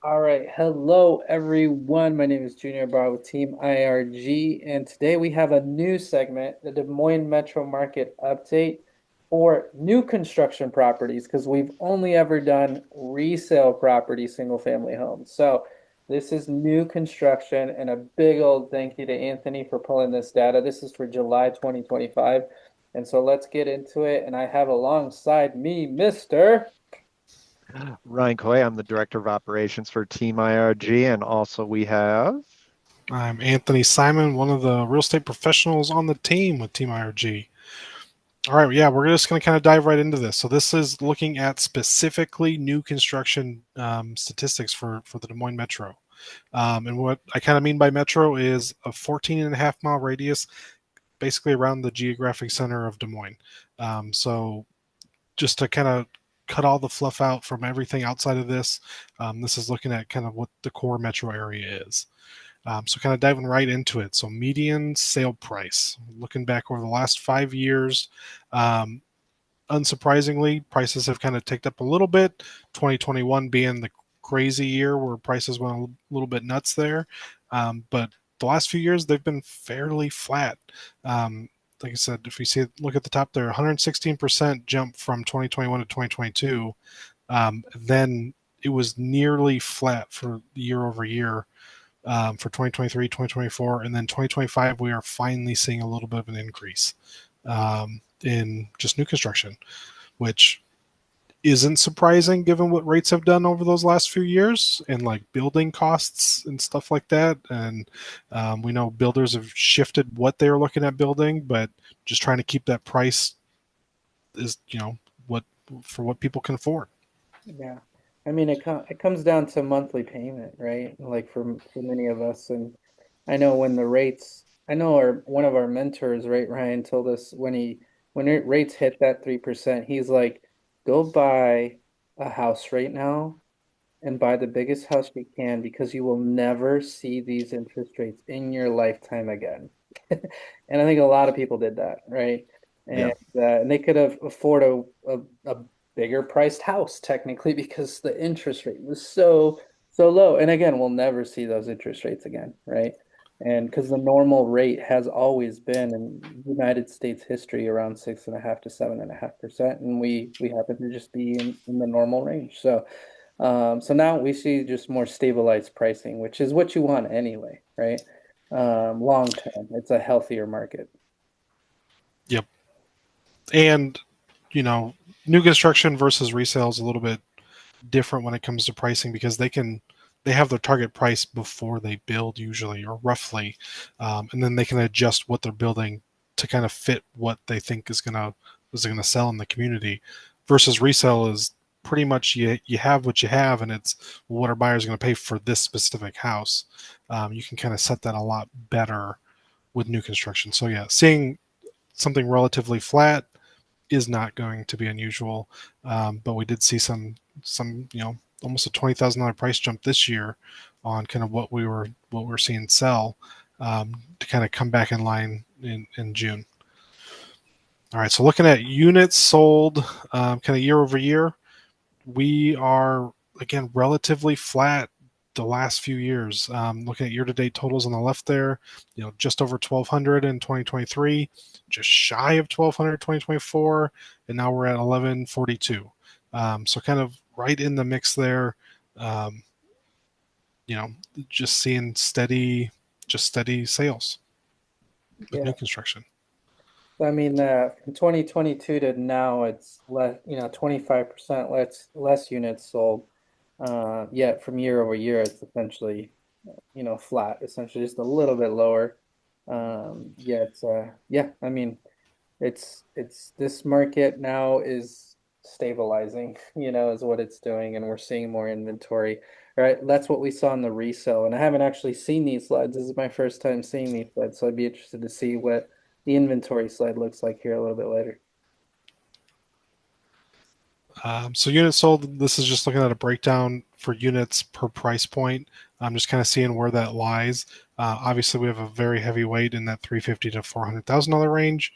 All right. Hello, everyone. My name is Junior Bar with Team IRG, and today we have a new segment, the Des Moines Metro Market Update for new construction properties, because we've only ever done resale property single family homes. So this is new construction, and a big old thank you to Anthony for pulling this data. This is for July 2025. And so let's get into it. And I have alongside me, Mr. Ryan Coy, I'm the Director of Operations for Team IRG, and also we have. I'm Anthony Simon, one of the real estate professionals on the team with Team IRG. All right, yeah, we're just going to kind of dive right into this. So this is looking at specifically new construction statistics for the Des Moines Metro. And what I kind of mean by metro is a 14 and a half mile radius, basically around the geographic center of Des Moines. So just to kind of cut all the fluff out from everything outside of this, this is looking at kind of what the core metro area is. So kind of diving right into it. So median sale price, looking back over the last 5 years, um, unsurprisingly, prices have kind of ticked up a little bit. 2021 being the crazy year where prices went a little bit nuts there. But the last few years, they've been fairly flat. Like I said, if we see look at the top there, 116% jump from 2021 to 2022. Then it was nearly flat for year over year for 2023, 2024, and then 2025, we are finally seeing a little bit of an increase in just new construction, which isn't surprising given what rates have done over those last few years and like building costs and stuff like that. And we know builders have shifted what they're looking at building, but just trying to keep that price is, what for what people can afford. Yeah. I mean, it comes down to monthly payment, right? Like for many of us, and I know when the rates, I know one of our mentors, right, Ryan, told us when rates hit that 3%, he's like, go buy a house right now and buy the biggest house you can because you will never see these interest rates in your lifetime again. And I think a lot of people did that, right? Yeah. And they could have afford a bigger priced house technically because the interest rate was so low. And again, we'll never see those interest rates again, right? And because the normal rate has always been in United States history around 6.5 to 7.5%, and we happen to just be in the normal range. So now we see just more stabilized pricing, which is what you want anyway, right? Long term, it's a healthier market. Yep. And, you know, new construction versus resale is a little bit different when it comes to pricing because they have their target price before they build usually or roughly, and then they can adjust what they're building to kind of fit what they think is gonna sell in the community. Versus resale is pretty much you have what you have, and it's what our buyers going to pay for this specific house. You can kind of set that a lot better with new construction. So yeah, seeing something relatively flat is not going to be unusual. But we did see some almost a $20,000 price jump this year on kind of what we're seeing sell, to kind of come back in line in June. All right, so looking at units sold, kind of year over year, we are again relatively flat the last few years. Looking at year-to-date totals on the left there, just over 1,200 in 2023, just shy of 1,200 in 2024, and now we're at 1,142. So kind of right in the mix there. Um, you know, just seeing steady sales with Yeah. new construction. I mean, from 2022 to now, it's 25% less units sold. Yet from year over year, it's essentially, flat, essentially just a little bit lower. Yeah, I mean, it's this market now is stabilizing, is what it's doing, and we're seeing more inventory. Right, that's what we saw in the resale, and I haven't actually seen these slides. This is my first time seeing these slides, so I'd be interested to see what the inventory slide looks like here a little bit later. So units sold, this is just looking at a breakdown for units per price point. I'm just kind of seeing where that lies. Obviously, we have a very heavy weight in that 350 to $400,000 range,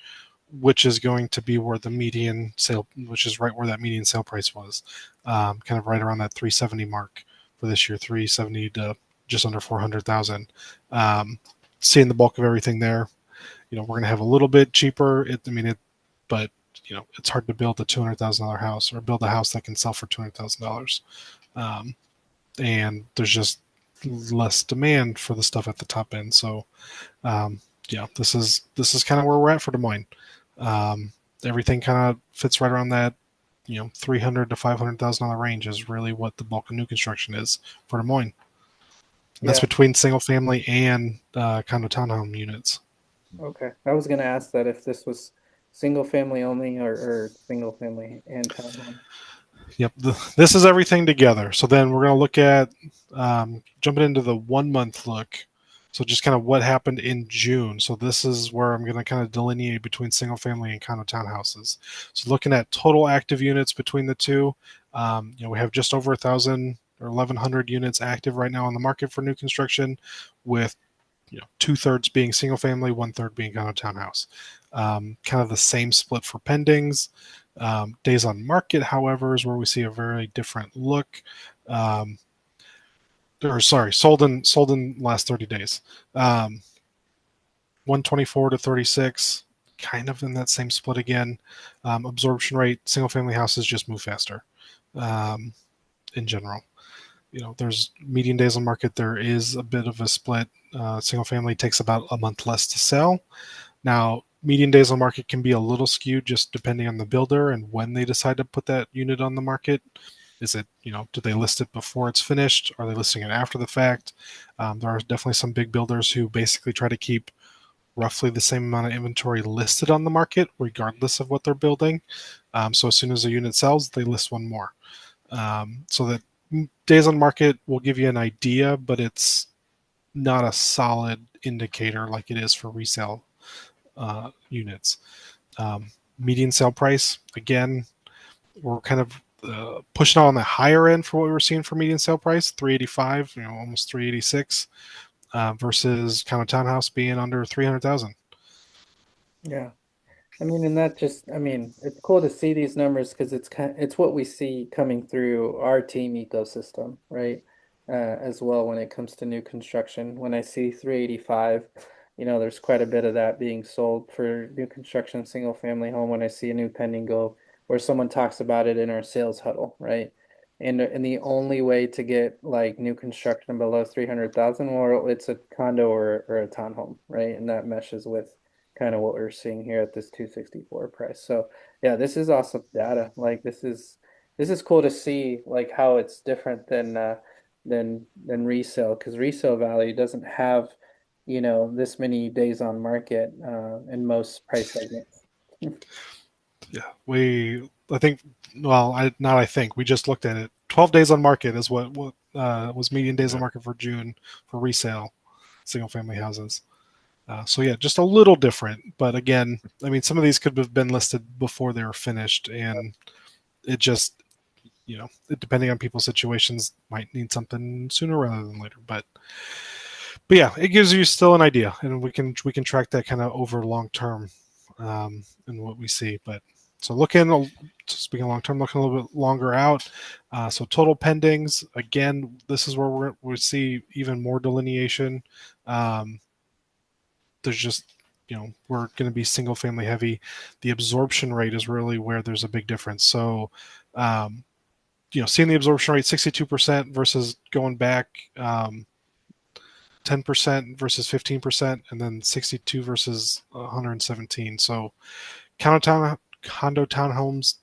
which is going to be where the median sale, which is right where that median sale price was, kind of right around that 370 mark for this year, 370 to just under 400,000. Um, Seeing the bulk of everything there. We're going to have a little bit cheaper. But it's hard to build a $200,000 house or build a house that can sell for $200,000. Um, and there's just less demand for the stuff at the top end. So, um, this is kind of where we're at for Des Moines. Um, Everything kind of fits right around that, 300 to $500,000 range is really what the bulk of new construction is for Des Moines, and that's Yeah. between single family and condo townhome units. Okay. I was gonna ask that if this was single family only or single family and townhome. Yep, this is everything together. So then we're going to look at jumping into the 1 month look. So just kind of what happened in June. So this is where I'm going to kind of delineate between single family and condo townhouses. So looking at total active units between the two, we have just over 1,000 or 1,100 units active right now on the market for new construction, with 2/3 being single family, 1/3 being condo townhouse. Kind of the same split for pendings. Days on market, however, is where we see a very different look. Um, or sorry, sold in last 30 days. 124 to 36, kind of in that same split again. Absorption rate, single family houses just move faster um, in general. There's median days on market. There is a bit of a split. Single family takes about a month less to sell. Now, median days on market can be a little skewed just depending on the builder and when they decide to put that unit on the market. Is it, do they list it before it's finished? Are they listing it after the fact? There are definitely some big builders who basically try to keep roughly the same amount of inventory listed on the market, regardless of what they're building. So as soon as a unit sells, they list one more. So that days on market will give you an idea, but it's not a solid indicator like it is for resale units. Um, Median sale price, again, we're kind of pushing on the higher end for what we were seeing for median sale price, 385, almost 386, versus kind of townhouse being under 300,000. Yeah. I mean, and that just, I mean, it's cool to see these numbers because it's what we see coming through our team ecosystem, right? As well when it comes to new construction. When I see 385, there's quite a bit of that being sold for new construction, single family home. When I see a new pending go, where someone talks about it in our sales huddle, right? And the only way to get like new construction below 300,000, or it's a condo or a townhome, right? And that meshes with kind of what we're seeing here at this 264 price. So yeah, this is awesome data. Like this is cool to see like how it's different than resale, because resale value doesn't have, this many days on market in most price segments. Yeah, I think, well, I think, we just looked at it. 12 days on market is what was median days on Yeah. market for June for resale single family houses. So yeah, just a little different, but again, I mean, some of these could have been listed before they were finished, and it just, depending on people's situations, might need something sooner rather than later. But yeah, it gives you still an idea, and we can track that kind of over long term, and what we see. But so speaking long term, looking a little bit longer out. So total pendings, again, this is where we see even more delineation. Um, there's just, we're going to be single family heavy. The absorption rate is really where there's a big difference. So seeing the absorption rate 62% versus going back 10% versus 15%, and then 62 versus 117. So condo townhomes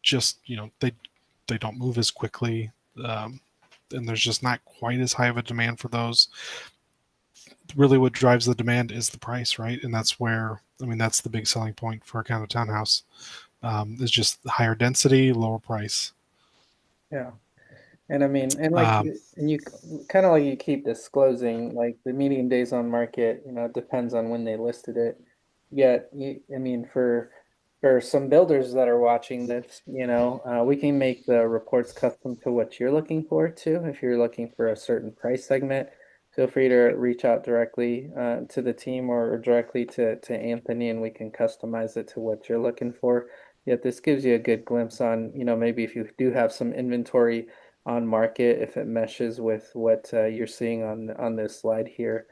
just, they don't move as quickly, um, and there's just not quite as high of a demand for those. Really what drives the demand is the price, right? And that's where, I mean, that's the big selling point for a condo townhouse, is just higher density, lower price. Yeah. And I mean, and like, um, and you kind of like you keep disclosing like the median days on market, it depends on when they listed it. Yet, I mean, for some builders that are watching this, we can make the reports custom to what you're looking for too. If you're looking for a certain price segment, feel free to reach out directly to the team or directly to Anthony, and we can customize it to what you're looking for. Yet this gives you a good glimpse on, maybe if you do have some inventory on market if it meshes with what you're seeing on this slide here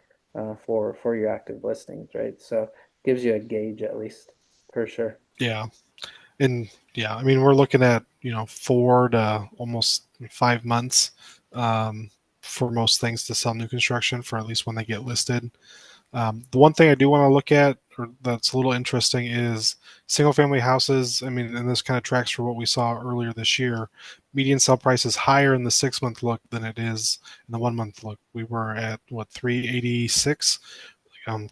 for your active listings, right? So gives you a gauge at least for sure. Yeah. And yeah, I mean, we're looking at, 4 to almost 5 months for most things to sell new construction for at least when they get listed. The one thing I do want to look at, or that's a little interesting, is single family houses. I mean, and this kind of tracks for what we saw earlier this year. Median sell price is higher in the 6 month look than it is in the 1 month look. We were at what, 386,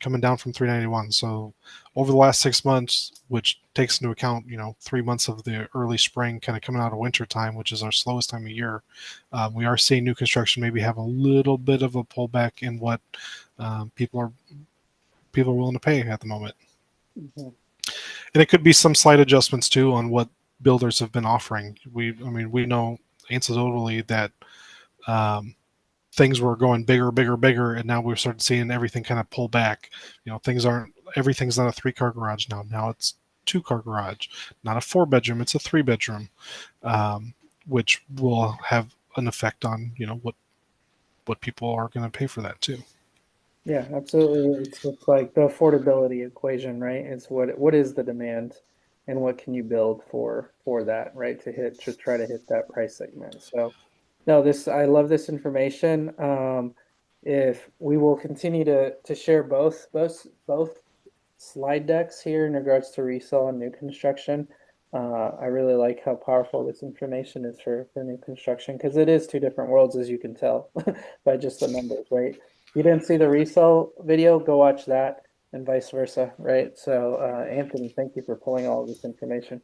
coming down from 391. So over the last 6 months, which takes into account, 3 months of the early spring, kind of coming out of winter time, which is our slowest time of year, we are seeing new construction maybe have a little bit of a pullback in what people are willing to pay at the moment. Mhm. And it could be some slight adjustments too on what builders have been offering. We know anecdotally that um, things were going bigger, bigger, bigger, and now we're starting seeing everything kind of pull back. Everything's not a 3 car garage now. Now it's 2 car garage, not a 4 bedroom, it's a 3 bedroom, which will have an effect on what people are going to pay for that too. Yeah, absolutely. It's like the affordability equation, right? It's what is the demand and what can you build for that, right? To try to hit that price segment. So no, this I love this information. If we will continue to share both slide decks here in regards to resale and new construction. I really like how powerful this information is for new construction because it is two different worlds, as you can tell by just the numbers, right? You didn't see the resale video, go watch that, and vice versa, right? So, Anthony, thank you for pulling all of this information.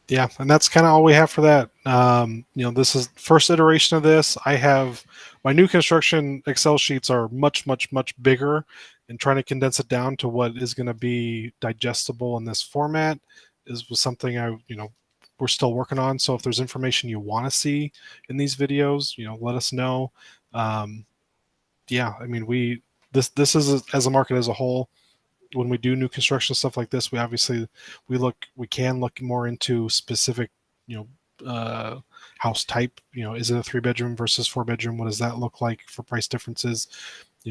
Yeah, and that's kind of all we have for that. This is first iteration of this. I have my new construction Excel sheets are much, much, much bigger, and trying to condense it down to what is going to be digestible in this format was something we're still working on. So if there's information you want to see in these videos, let us know. Um, yeah, I mean, this is as a market as a whole, when we do new construction stuff like this, we can look more into specific, you house type. Is it a 3 bedroom versus 4 bedroom? What does that look like for price differences?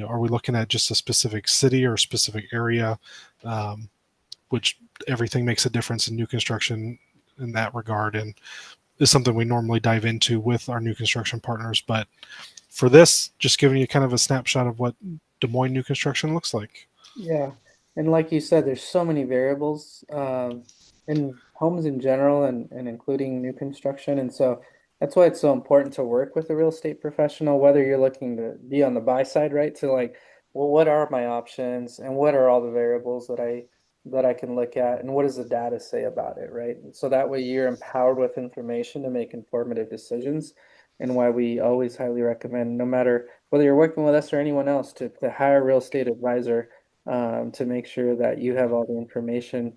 Are we looking at just a specific city or a specific area? Um, which everything makes a difference in new construction in that regard, and is something we normally dive into with our new construction partners. But for this, just giving you kind of a snapshot of what Des Moines new construction looks like. Yeah, and like you said, there's so many variables in homes in general and including new construction. And so that's why it's so important to work with a real estate professional, whether you're looking to be on the buy side, right? To like, well, what are my options and what are all the variables that I can look at and what does the data say about it, right? And so that way you're empowered with information to make informative decisions. And why we always highly recommend, no matter whether you're working with us or anyone else, to hire a real estate advisor to make sure that you have all the information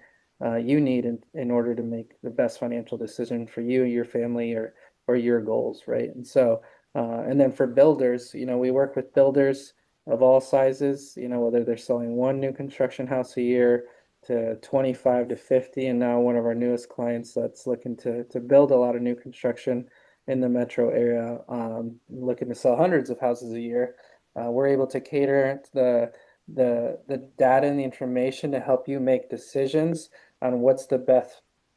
you need in order to make the best financial decision for you, your family, or your goals, right? And so, and then for builders, we work with builders of all sizes, whether they're selling one new construction house a year to 25 to 50, and now one of our newest clients that's looking to build a lot of new construction in the metro area, looking to sell hundreds of houses a year. We're able to cater to the data and the information to help you make decisions on what's the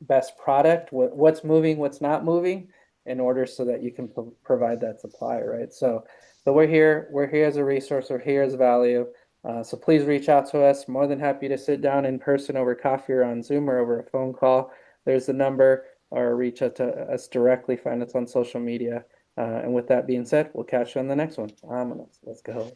best product, what's moving, what's not moving, in order so that you can provide that supply, right? So we're here as a resource, we're here as value. So please reach out to us. More than happy to sit down in person over coffee or on Zoom or over a phone call. There's the number, or reach out to us directly. Find us on social media. And with that being said, we'll catch you on the next one. Let's go.